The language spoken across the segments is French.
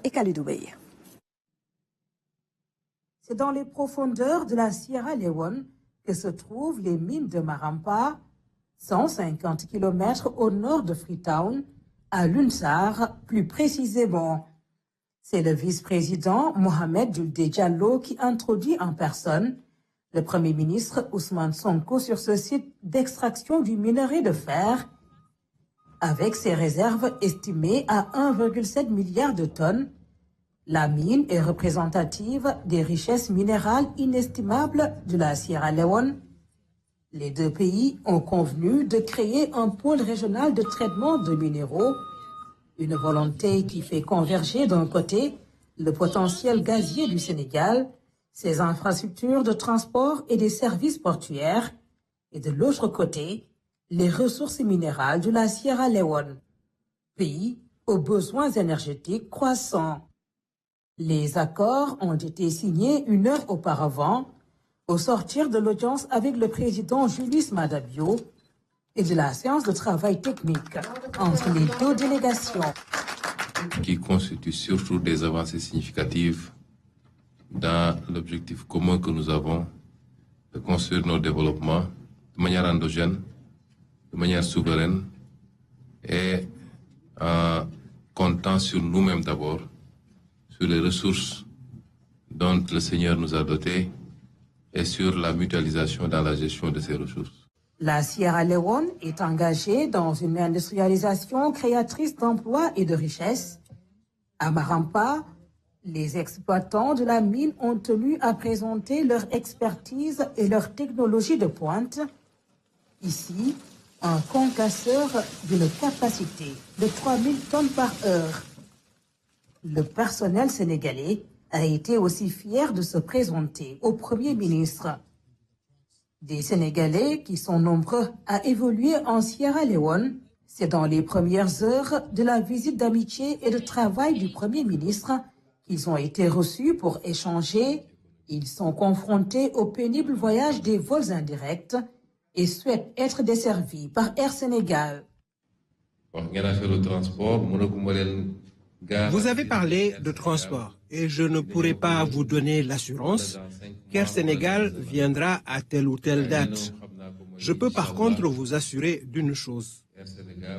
et Khalidoubeï. C'est dans les profondeurs de la Sierra Leone que se trouvent les mines de Marampa, 150 km au nord de Freetown, à Lunsar plus précisément. C'est le vice-président Mohamed Julde Diallo qui introduit en personne le Premier ministre Ousmane Sonko sur ce site d'extraction du minerai de fer, avec ses réserves estimées à 1,7 milliard de tonnes. La mine est représentative des richesses minérales inestimables de la Sierra Leone. Les deux pays ont convenu de créer un pôle régional de traitement de minéraux, une volonté qui fait converger d'un côté le potentiel gazier du Sénégal, ses infrastructures de transport et des services portuaires, et de l'autre côté, les ressources minérales de la Sierra Leone, pays aux besoins énergétiques croissants. Les accords ont été signés une heure auparavant, au sortir de l'audience avec le président Julius Maada Bio et de la séance de travail technique entre les deux délégations. Qui constituent surtout des avancées significatives dans l'objectif commun que nous avons de construire nos développements de manière endogène, de manière souveraine et en comptant sur nous-mêmes d'abord, sur les ressources dont le Seigneur nous a dotés et sur la mutualisation dans la gestion de ces ressources. La Sierra Leone est engagée dans une industrialisation créatrice d'emplois et de richesses. À Marampa, les exploitants de la mine ont tenu à présenter leur expertise et leur technologie de pointe. Ici, un concasseur d'une capacité de 3000 tonnes par heure. Le personnel sénégalais a été aussi fier de se présenter au Premier ministre. Des Sénégalais qui sont nombreux à évoluer en Sierra Leone, c'est dans les premières heures de la visite d'amitié et de travail du Premier ministre qu'ils ont été reçus pour échanger. Ils sont confrontés au pénible voyage des vols indirects et souhaitent être desservis par Air Sénégal. Vous avez parlé de transport et je ne pourrai pas vous donner l'assurance qu'Air Sénégal viendra à telle ou telle date. Je peux par contre vous assurer d'une chose.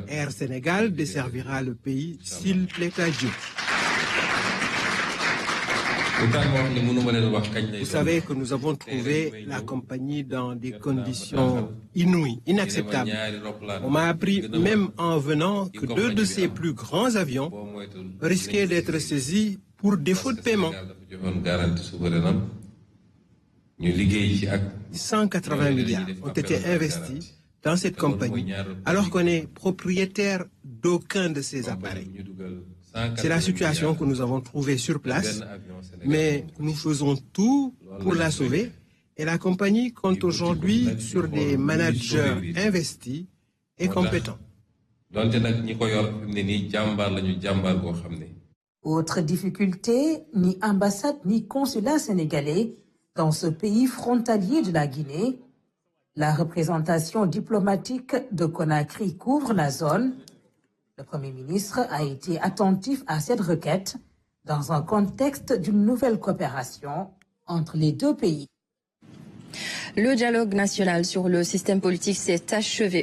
Air Sénégal desservira le pays s'il plaît à Dieu. Vous savez que nous avons trouvé la compagnie dans des conditions inouïes, inacceptables. On m'a appris même en venant que 2 de ces plus grands avions risquaient d'être saisis pour défaut de paiement. 180 milliards ont été investis dans cette compagnie alors qu'on est propriétaire d'aucun de ces appareils. C'est la situation que nous avons trouvée sur place, mais nous faisons tout pour la sauver et la compagnie compte aujourd'hui sur des managers investis et compétents. Autre difficulté, ni ambassade ni consulat sénégalais dans ce pays frontalier de la Guinée. La représentation diplomatique de Conakry couvre la zone. Le Premier ministre a été attentif à cette requête dans un contexte d'une nouvelle coopération entre les deux pays. Le dialogue national sur le système politique s'est achevé